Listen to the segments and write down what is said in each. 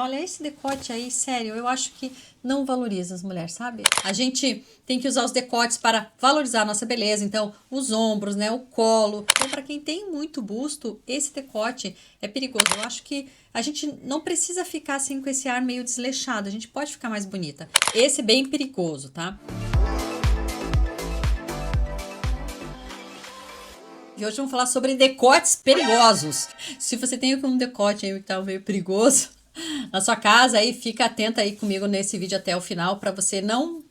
olha, esse decote aí, sério, eu acho que não valoriza as mulheres, sabe? A gente tem que usar os decotes para valorizar a nossa beleza, então os ombros, né, o colo. Então, para quem tem muito busto, esse decote é perigoso. Eu acho que a gente não precisa ficar assim com esse ar meio desleixado, a gente pode ficar mais bonita. Esse é bem perigoso, tá? E hoje vamos falar sobre decotes perigosos. Se você tem um decote aí que tá meio perigoso na sua casa, aí fica atenta aí comigo nesse vídeo até o final para você não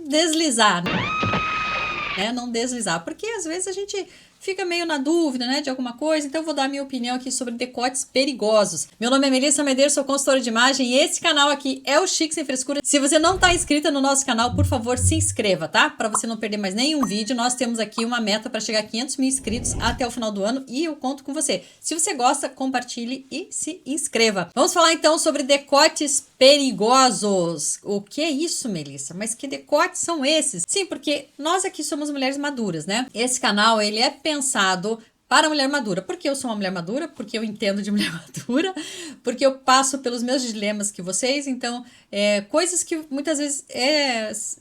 deslizar, né? Não deslizar, porque às vezes a gente fica meio na dúvida, né, de alguma coisa, então eu vou dar a minha opinião aqui sobre decotes perigosos. Meu nome é Melissa Medeiros, sou consultora de imagem e esse canal aqui é o Chique Sem Frescura. Se você não está inscrita no nosso canal, por favor, se inscreva, tá? Para você não perder mais nenhum vídeo. Nós temos aqui uma meta para chegar a 500 mil inscritos até o final do ano e eu conto com você. Se você gosta, compartilhe e se inscreva. Vamos falar então sobre decotes perigosos. O que é isso, Melissa? Mas que decotes são esses? Sim, porque nós aqui somos mulheres maduras, né? Esse canal, ele é pensado para a mulher madura. Porque eu sou uma mulher madura, porque eu entendo de mulher madura, porque eu passo pelos meus dilemas que vocês, então, coisas que muitas vezes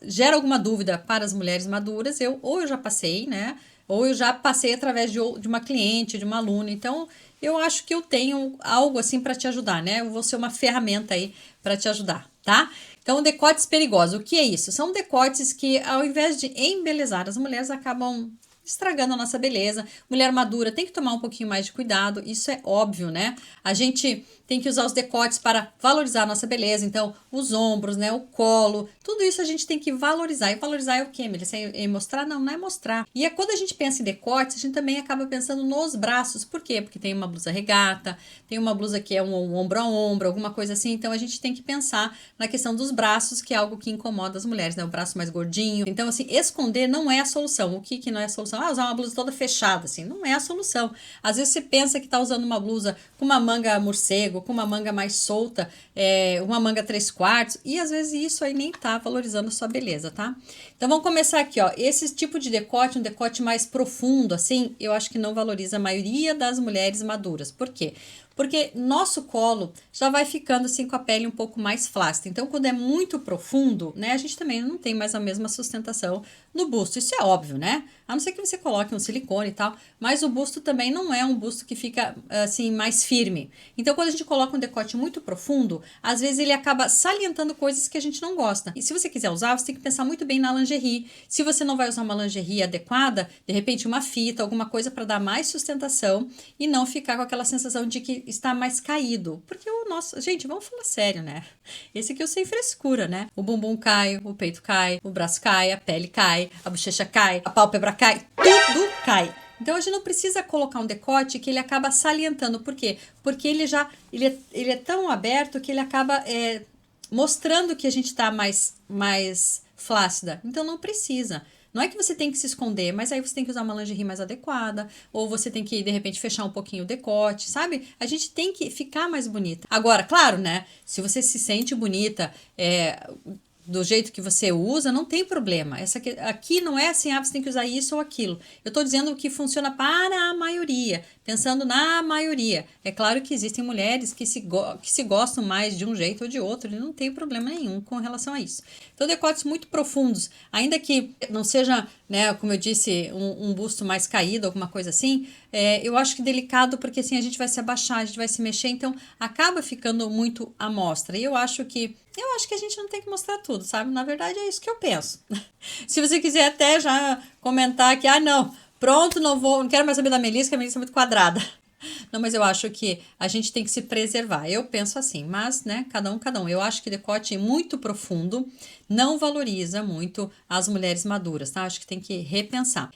geram alguma dúvida para as mulheres maduras, ou eu já passei, né? Ou eu já passei através de uma cliente, de uma aluna, então eu acho que eu tenho algo assim para te ajudar, né? Eu vou ser uma ferramenta aí para te ajudar, tá? Então, decotes perigosos, o que é isso? São decotes que, ao invés de embelezar as mulheres, acabam estragando a nossa beleza. Mulher madura tem que tomar um pouquinho mais de cuidado, isso é óbvio, né? A gente tem que usar os decotes para valorizar a nossa beleza, então os ombros, né, o colo, tudo isso a gente tem que valorizar. E valorizar é o quê, Melissa? É mostrar? Não, não é mostrar. E quando a gente pensa em decotes, a gente também acaba pensando nos braços. Por quê? Porque tem uma blusa regata, tem uma blusa que é um ombro a ombro, alguma coisa assim. Então a gente tem que pensar na questão dos braços, que é algo que incomoda as mulheres, né? O braço mais gordinho. Então, assim, esconder não é a solução. O que não é a solução? Usar uma blusa toda fechada, assim, não é a solução. Às vezes você pensa que tá usando uma blusa com uma manga morcego, com uma manga mais solta, uma manga 3/4, e às vezes isso aí nem tá valorizando a sua beleza, tá? Então vamos começar aqui, ó. Esse tipo de decote, um decote mais profundo, assim, eu acho que não valoriza a maioria das mulheres maduras. Por quê? Porque nosso colo já vai ficando assim com a pele um pouco mais flácida. Então, quando é muito profundo, né, a gente também não tem mais a mesma sustentação no busto. Isso é óbvio, né? A não ser que você coloque um silicone e tal, mas o busto também não é um busto que fica assim mais firme. Então, quando a gente coloca um decote muito profundo, às vezes ele acaba salientando coisas que a gente não gosta. E se você quiser usar, você tem que pensar muito bem na lingerie. Se você não vai usar uma lingerie adequada, de repente uma fita, alguma coisa para dar mais sustentação e não ficar com aquela sensação de que está mais caído. Porque o nosso... Gente, vamos falar sério, né? Esse aqui eu sem frescura, né? O bumbum cai, o peito cai, o braço cai, a pele cai, a bochecha cai, a pálpebra cai, tudo cai. Então a gente não precisa colocar um decote que ele acaba salientando. Por quê? Porque ele é tão aberto que ele acaba mostrando que a gente está mais flácida. Então não precisa. Não é que você tem que se esconder, mas aí você tem que usar uma lingerie mais adequada, ou você tem que, de repente, fechar um pouquinho o decote, sabe? A gente tem que ficar mais bonita. Agora, claro, né? Se você se sente bonita, do jeito que você usa, não tem problema. Aqui não é assim, você tem que usar isso ou aquilo. Eu estou dizendo o que funciona para a maioria, pensando na maioria. É claro que existem mulheres que se gostam mais de um jeito ou de outro, e não tem problema nenhum com relação a isso. Então, decotes muito profundos, ainda que não seja, né, como eu disse, um busto mais caído, alguma coisa assim, eu acho que delicado, porque assim a gente vai se abaixar, a gente vai se mexer, então acaba ficando muito à mostra. E eu acho que a gente não tem que mostrar tudo, sabe? Na verdade, é isso que eu penso. Se você quiser até já comentar que, não, pronto, não quero mais saber da Melissa, que a Melissa é muito quadrada. Não, mas eu acho que a gente tem que se preservar. Eu penso assim, mas, né, cada um. Eu acho que decote muito profundo não valoriza muito as mulheres maduras, tá? Acho que tem que repensar.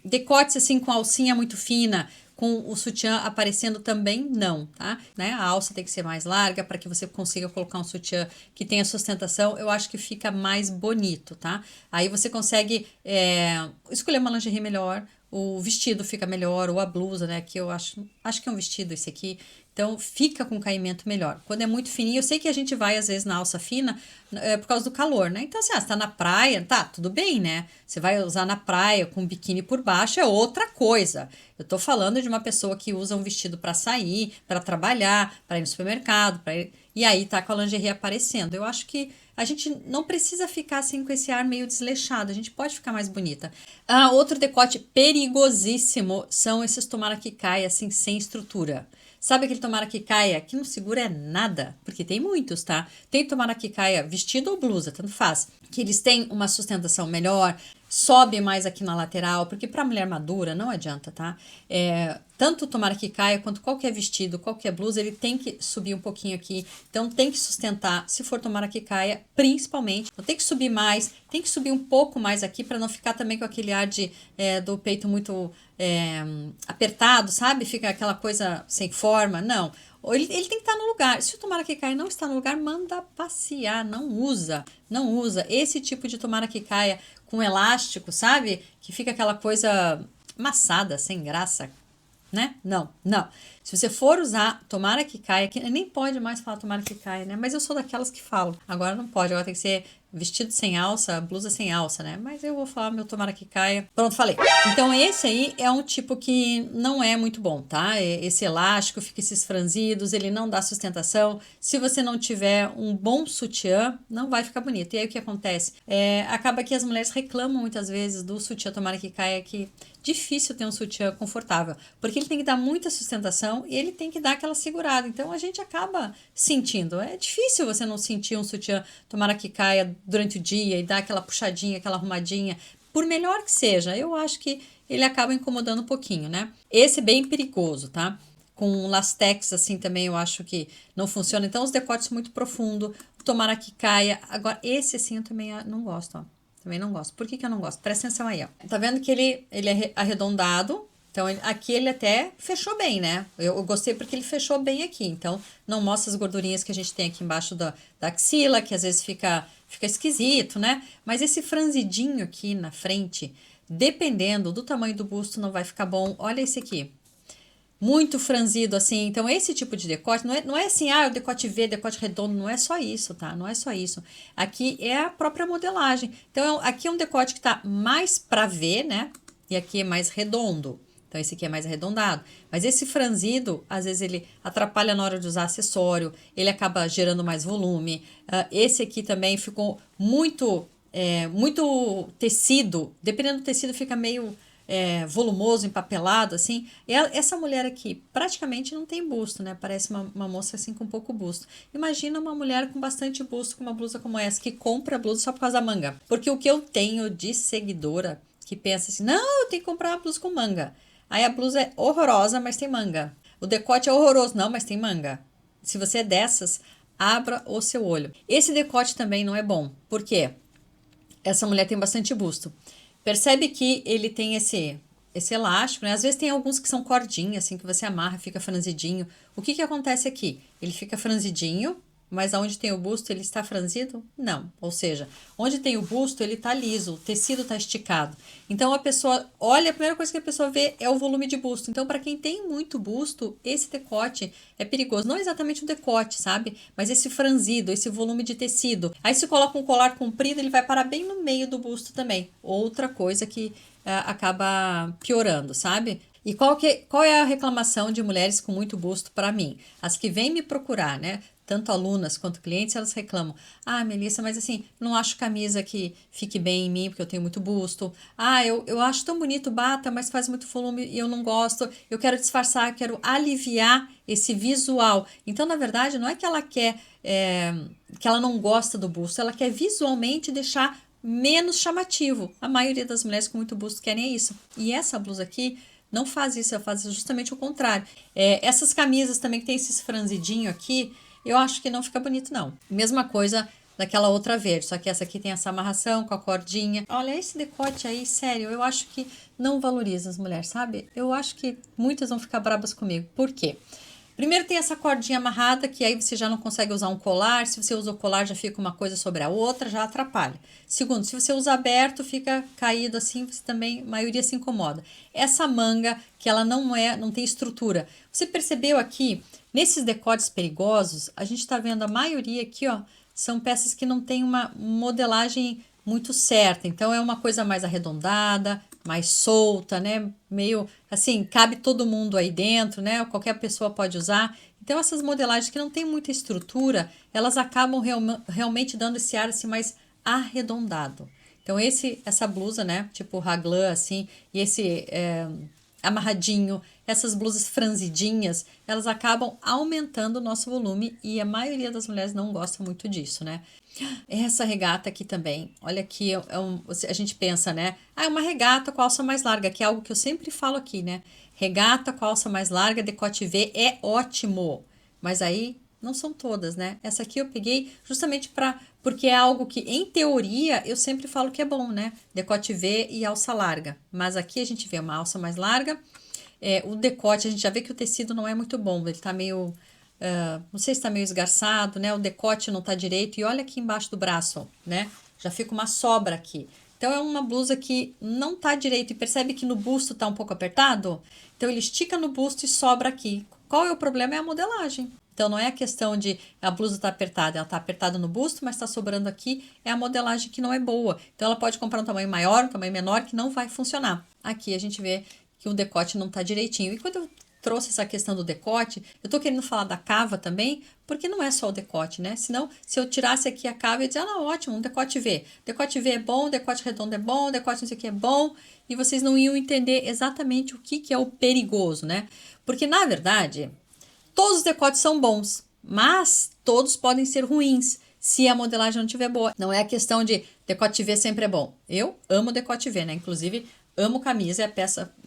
Decotes, assim, com alcinha muito fina, com o sutiã aparecendo também não, tá? Né? A alça tem que ser mais larga para que você consiga colocar um sutiã que tenha sustentação. Eu acho que fica mais bonito, tá? Aí você consegue escolher uma lingerie melhor, o vestido fica melhor, ou a blusa, né? Que eu acho que é um vestido esse aqui. Então, fica com caimento melhor. Quando é muito fininho, eu sei que a gente vai, às vezes, na alça fina por causa do calor, né? Então, assim, você tá na praia, tá, tudo bem, né? Você vai usar na praia com biquíni por baixo, é outra coisa. Eu tô falando de uma pessoa que usa um vestido para sair, para trabalhar, para ir no supermercado, e aí tá com a lingerie aparecendo. Eu acho que a gente não precisa ficar assim com esse ar meio desleixado, a gente pode ficar mais bonita. Outro decote perigosíssimo são esses tomara que caia assim sem estrutura. Sabe aquele tomara que caia que não segura nada? Porque tem muitos, tá? Tem tomara que caia vestido ou blusa, tanto faz. Que eles têm uma sustentação melhor, sobe mais aqui na lateral, porque para mulher madura não adianta, tá? Tanto tomara que caia quanto qualquer vestido, qualquer blusa, ele tem que subir um pouquinho aqui. Então tem que sustentar, se for tomara que caia, principalmente. Então tem que subir mais, tem que subir um pouco mais aqui para não ficar também com aquele ar do peito muito apertado, sabe? Fica aquela coisa sem forma. Não. Ele tem que estar no lugar. Se o tomara que caia não está no lugar, manda passear, não usa. Não usa. Esse tipo de tomara que caia com elástico, sabe? Que fica aquela coisa amassada, sem graça, né? Não. Se você for usar tomara que caia, que nem pode mais falar tomara que caia, né? Mas eu sou daquelas que falam. Agora não pode, agora tem que ser vestido sem alça, blusa sem alça, né? Mas eu vou falar meu tomara que caia. Pronto, falei. Então esse aí é um tipo que não é muito bom, tá? Esse elástico fica esses franzidos, ele não dá sustentação. Se você não tiver um bom sutiã, não vai ficar bonito. E aí o que acontece? Acaba que as mulheres reclamam muitas vezes do sutiã tomara que caia, que difícil ter um sutiã confortável, porque ele tem que dar muita sustentação e ele tem que dar aquela segurada. Então a gente acaba sentindo. É difícil você não sentir um sutiã tomara que caia durante o dia e dar aquela puxadinha, aquela arrumadinha. Por melhor que seja, eu acho que ele acaba incomodando um pouquinho, né? Esse é bem perigoso, tá? Com lastex assim também eu acho que não funciona. Então os decotes muito profundo, tomara que caia. Agora esse assim eu também não gosto, ó. Também não gosto. Por que eu não gosto? Presta atenção aí, ó. Tá vendo que ele é arredondado? Então, aqui ele até fechou bem, né? Eu gostei porque ele fechou bem aqui. Então, não mostra as gordurinhas que a gente tem aqui embaixo da axila, que às vezes fica esquisito, né? Mas esse franzidinho aqui na frente, dependendo do tamanho do busto, não vai ficar bom. Olha esse aqui. Muito franzido, assim. Então, esse tipo de decote, não é assim, o decote V, decote redondo, não é só isso, tá? Não é só isso. Aqui é a própria modelagem. Então, aqui é um decote que tá mais pra V, né? E aqui é mais redondo. Então, esse aqui é mais arredondado. Mas esse franzido, às vezes, ele atrapalha na hora de usar acessório, ele acaba gerando mais volume. Esse aqui também ficou muito tecido. Dependendo do tecido, fica meio volumoso, empapelado, assim. E essa mulher aqui praticamente não tem busto, né? Parece uma moça assim com pouco busto. Imagina uma mulher com bastante busto, com uma blusa como essa, que compra a blusa só por causa da manga. Porque o que eu tenho de seguidora que pensa assim, não, eu tenho que comprar uma blusa com manga. Aí a blusa é horrorosa, mas tem manga. O decote é horroroso, não, mas tem manga. Se você é dessas, abra o seu olho. Esse decote também não é bom. Por quê? Essa mulher tem bastante busto. Percebe que ele tem esse elástico, né? Às vezes tem alguns que são cordinhas, assim, que você amarra, fica franzidinho. O que acontece aqui? Ele fica franzidinho, mas aonde tem o busto, ele está franzido? Não. Ou seja, onde tem o busto, ele está liso, o tecido está esticado. Então, a pessoa olha, a primeira coisa que a pessoa vê é o volume de busto. Então, para quem tem muito busto, esse decote é perigoso. Não exatamente o decote, sabe? Mas esse franzido, esse volume de tecido. Aí, se coloca um colar comprido, ele vai parar bem no meio do busto também. Outra coisa que acaba piorando, sabe? E qual é a reclamação de mulheres com muito busto para mim? As que vêm me procurar, né? Tanto alunas quanto clientes, elas reclamam. Melissa, mas assim, não acho camisa que fique bem em mim, porque eu tenho muito busto. Eu acho tão bonito bata, mas faz muito volume e eu não gosto. Eu quero disfarçar, eu quero aliviar esse visual. Então, na verdade, não é que ela quer, que ela não gosta do busto, ela quer visualmente deixar menos chamativo. A maioria das mulheres com muito busto querem isso. E essa blusa aqui não faz isso, ela faz justamente o contrário. Essas camisas também que tem esses franzidinho aqui, eu acho que não fica bonito, não. Mesma coisa daquela outra verde, só que essa aqui tem essa amarração com a cordinha. Olha, esse decote aí, sério, eu acho que não valoriza as mulheres, sabe? Eu acho que muitas vão ficar brabas comigo. Por quê? Primeiro tem essa cordinha amarrada, que aí você já não consegue usar um colar. Se você usa o colar, já fica uma coisa sobre a outra, já atrapalha. Segundo, se você usa aberto, fica caído assim, você também, a maioria se incomoda. Essa manga, que ela não tem estrutura. Você percebeu aqui Nesses decotes perigosos, a gente tá vendo a maioria aqui, ó, são peças que não tem uma modelagem muito certa. Então, é uma coisa mais arredondada, mais solta, né? Meio assim, cabe todo mundo aí dentro, né? Qualquer pessoa pode usar. Então, essas modelagens que não tem muita estrutura, elas acabam realmente dando esse ar assim mais arredondado. Então, essa blusa, né? Tipo raglan, assim, e esse amarradinho, essas blusas franzidinhas, elas acabam aumentando o nosso volume e a maioria das mulheres não gosta muito disso, né? Essa regata aqui também, olha aqui, a gente pensa, né? Ah, é uma regata com alça mais larga, que é algo que eu sempre falo aqui, né? Regata com alça mais larga, decote V é ótimo, mas aí não são todas, né? Essa aqui eu peguei justamente porque é algo que, em teoria, eu sempre falo que é bom, né? Decote V e alça larga, mas aqui a gente vê uma alça mais larga, o decote, a gente já vê que o tecido não é muito bom, ele tá meio não sei se tá meio esgarçado, né? O decote não tá direito. E olha aqui embaixo do braço, né? Já fica uma sobra aqui. Então, é uma blusa que não tá direito. E percebe que no busto tá um pouco apertado? Então, ele estica no busto e sobra aqui. Qual é o problema? É a modelagem. Então, não é a questão de a blusa tá apertada. Ela tá apertada no busto, mas tá sobrando aqui. É a modelagem que não é boa. Então, ela pode comprar um tamanho maior, um tamanho menor, que não vai funcionar. Aqui a gente vê que o decote não tá direitinho. E quando eu trouxe essa questão do decote, eu tô querendo falar da cava também, porque não é só o decote, né? Senão, se eu tirasse aqui a cava, eu ia dizer, ah, ótimo, um decote V. Decote V é bom, decote redondo é bom, decote não sei o que é bom, e vocês não iam entender exatamente o que é o perigoso, né? Porque, na verdade, todos os decotes são bons, mas todos podem ser ruins se a modelagem não estiver boa. Não é a questão de decote V sempre é bom. Eu amo decote V, né? Inclusive, amo camisa,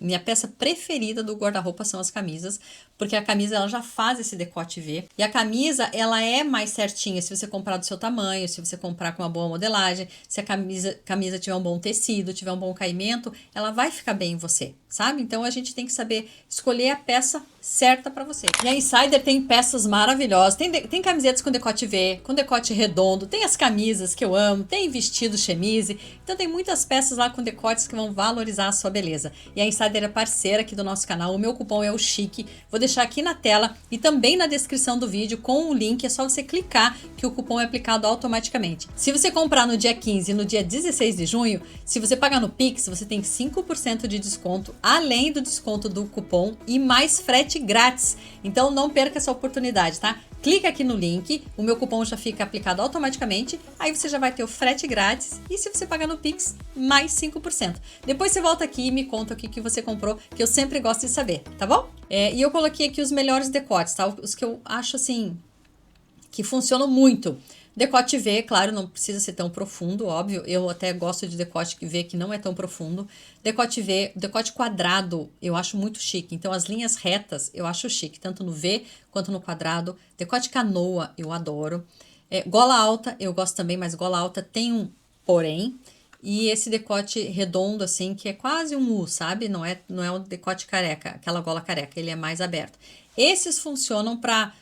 minha peça preferida do guarda-roupa são as camisas, porque a camisa ela já faz esse decote V. E a camisa, ela é mais certinha se você comprar do seu tamanho, se você comprar com uma boa modelagem, se a camisa tiver um bom tecido, tiver um bom caimento, ela vai ficar bem em você, sabe? Então a gente tem que saber escolher a peça certa para você. E a Insider tem peças maravilhosas, tem camisetas com decote V, com decote redondo, tem as camisas que eu amo, tem vestido chemise, então tem muitas peças lá com decotes que vão valorizar a sua beleza. E a Insider é parceira aqui do nosso canal, o meu cupom é o CHIQUE, vou deixar aqui na tela e também na descrição do vídeo com o link, é só você clicar que o cupom é aplicado automaticamente. Se você comprar no dia 15 e no dia 16 de junho, se você pagar no Pix, você tem 5% de desconto, além do desconto do cupom e mais frete grátis. Então não perca essa oportunidade, tá? Clica aqui no link, o meu cupom já fica aplicado automaticamente, aí você já vai ter o frete grátis e se você pagar no Pix, mais 5%. Depois você volta aqui e me conta o que você comprou, que eu sempre gosto de saber, tá bom? E eu coloquei aqui os melhores decotes, tá? Os que eu acho, assim, que funcionam muito. Decote V, claro, não precisa ser tão profundo, óbvio. Eu até gosto de decote V que não é tão profundo. Decote V, decote quadrado, eu acho muito chique. Então, as linhas retas eu acho chique, tanto no V quanto no quadrado. Decote canoa, eu adoro. Gola alta, eu gosto também, mas gola alta tem um porém. E esse decote redondo, assim, que é quase um U, sabe? Não é um decote careca, aquela gola careca, ele é mais aberto. Esses funcionam para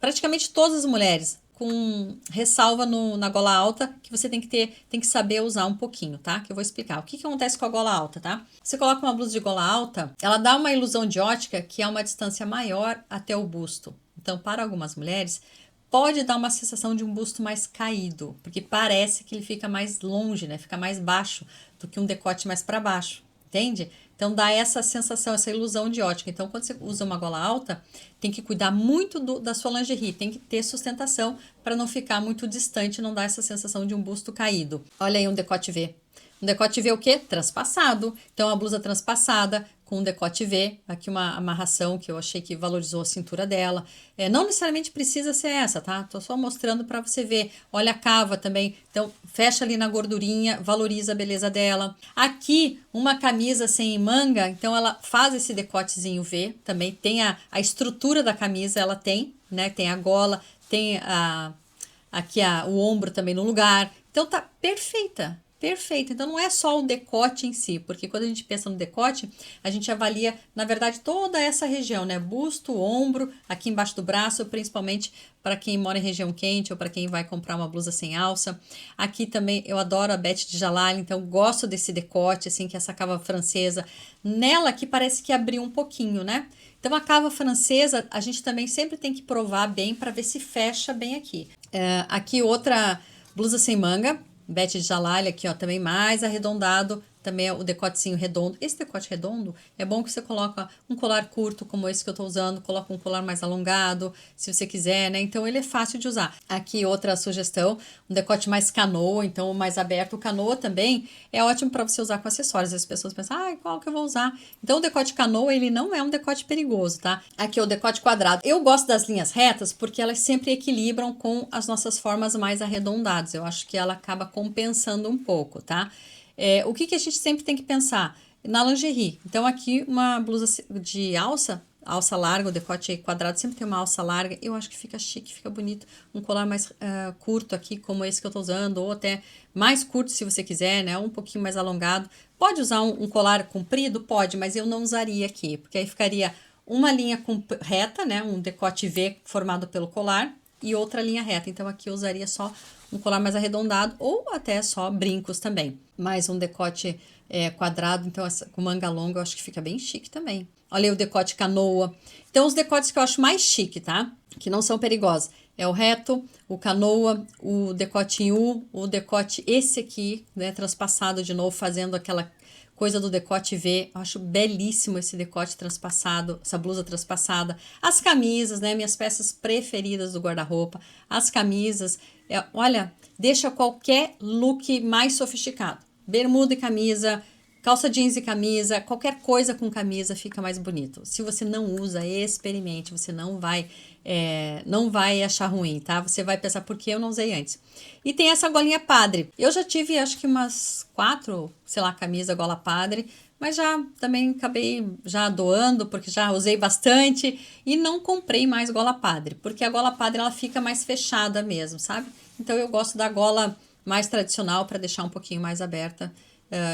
praticamente todas as mulheres, com ressalva na gola alta, que você tem que saber usar um pouquinho, tá? Que eu vou explicar. O que acontece com a gola alta, tá? Você coloca uma blusa de gola alta, ela dá uma ilusão de ótica que é uma distância maior até o busto. Então, para algumas mulheres, pode dar uma sensação de um busto mais caído, porque parece que ele fica mais longe, né? Fica mais baixo do que um decote mais para baixo, entende? Então dá essa sensação, essa ilusão de ótica. Então quando você usa uma gola alta, tem que cuidar muito da sua lingerie, tem que ter sustentação para não ficar muito distante, não dar essa sensação de um busto caído. Olha aí um decote V. Um decote V é o quê? Transpassado. Então a blusa transpassada com um decote V, aqui uma amarração que eu achei que valorizou a cintura dela. Não necessariamente precisa ser essa, tá? Tô só mostrando para você ver. Olha a cava também. Então fecha ali na gordurinha, valoriza a beleza dela. Aqui uma camisa sem manga, então ela faz esse decotezinho V, também tem a estrutura da camisa, ela tem, né? Tem a gola, tem aqui o ombro também no lugar. Então tá perfeita. perfeito. Então não é só o decote em si, porque quando a gente pensa no decote, a gente avalia, na verdade, toda essa região, né? Busto, ombro, aqui embaixo do braço, principalmente para quem mora em região quente ou para quem vai comprar uma blusa sem alça. Aqui também eu adoro a Bete de Jalali, então gosto desse decote, assim, que é essa cava francesa. Nela aqui parece que abriu um pouquinho, né? Então a cava francesa a gente também sempre tem que provar bem para ver se fecha bem aqui. Aqui outra blusa sem manga, Bete de Jalali aqui, ó, também mais arredondado, também é o decotezinho redondo. Esse decote redondo é bom que você coloca um colar curto como esse que eu tô usando, coloca um colar mais alongado, se você quiser, né? Então ele é fácil de usar. Aqui outra sugestão, um decote mais canoa, então mais aberto. O canoa também é ótimo para você usar com acessórios. As pessoas pensam, qual que eu vou usar? Então o decote canoa, ele não é um decote perigoso, tá? Aqui é o decote quadrado. Eu gosto das linhas retas porque elas sempre equilibram com as nossas formas mais arredondadas. Eu acho que ela acaba compensando um pouco, tá? O que a gente sempre tem que pensar? Na lingerie. Então, aqui uma blusa de alça larga, o decote quadrado sempre tem uma alça larga. Eu acho que fica chique, fica bonito. Um colar mais curto aqui, como esse que eu tô usando, ou até mais curto se você quiser, né? Um pouquinho mais alongado. Pode usar um colar comprido? Pode, mas eu não usaria aqui, porque aí ficaria uma linha reta, né? Um decote V formado pelo colar e outra linha reta. Então, aqui eu usaria só um colar mais arredondado ou até só brincos também. Mais um decote quadrado, então com manga longa eu acho que fica bem chique também. Olha aí o decote canoa. Então os decotes que eu acho mais chique, tá? Que não são perigosos. É o reto, o canoa, o decote em U, o decote esse aqui, né? Transpassado de novo, fazendo aquela coisa do decote V. Eu acho belíssimo esse decote transpassado, essa blusa transpassada. As camisas, né? Minhas peças preferidas do guarda-roupa. As camisas, olha, deixa qualquer look mais sofisticado. Bermuda e camisa, calça jeans e camisa, qualquer coisa com camisa fica mais bonito. Se você não usa, experimente, você não vai achar ruim, tá? Você vai pensar, por que eu não usei antes? E tem essa golinha padre. Eu já tive, acho que umas 4, sei lá, camisa gola padre, mas já também acabei já doando, porque já usei bastante e não comprei mais gola padre, porque a gola padre ela fica mais fechada mesmo, sabe? Então eu gosto da gola mais tradicional para deixar um pouquinho mais aberta.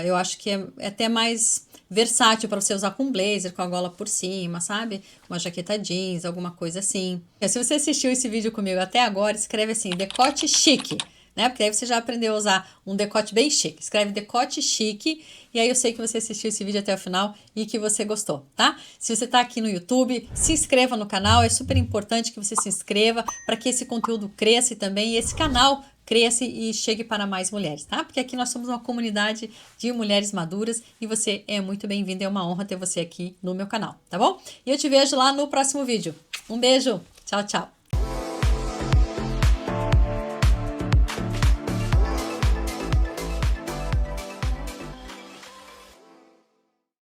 Eu acho que é até mais versátil para você usar com blazer, com a gola por cima, sabe? Uma jaqueta jeans, alguma coisa assim. Se você assistiu esse vídeo comigo até agora, escreve assim, decote chique, né? Porque aí você já aprendeu a usar um decote bem chique. Escreve decote chique e aí eu sei que você assistiu esse vídeo até o final e que você gostou, tá? Se você tá aqui no YouTube, se inscreva no canal. É super importante que você se inscreva para que esse conteúdo cresça e também esse canal cresça e chegue para mais mulheres, tá? Porque aqui nós somos uma comunidade de mulheres maduras e você é muito bem-vindo, é uma honra ter você aqui no meu canal, tá bom? E eu te vejo lá no próximo vídeo. Um beijo, tchau, tchau!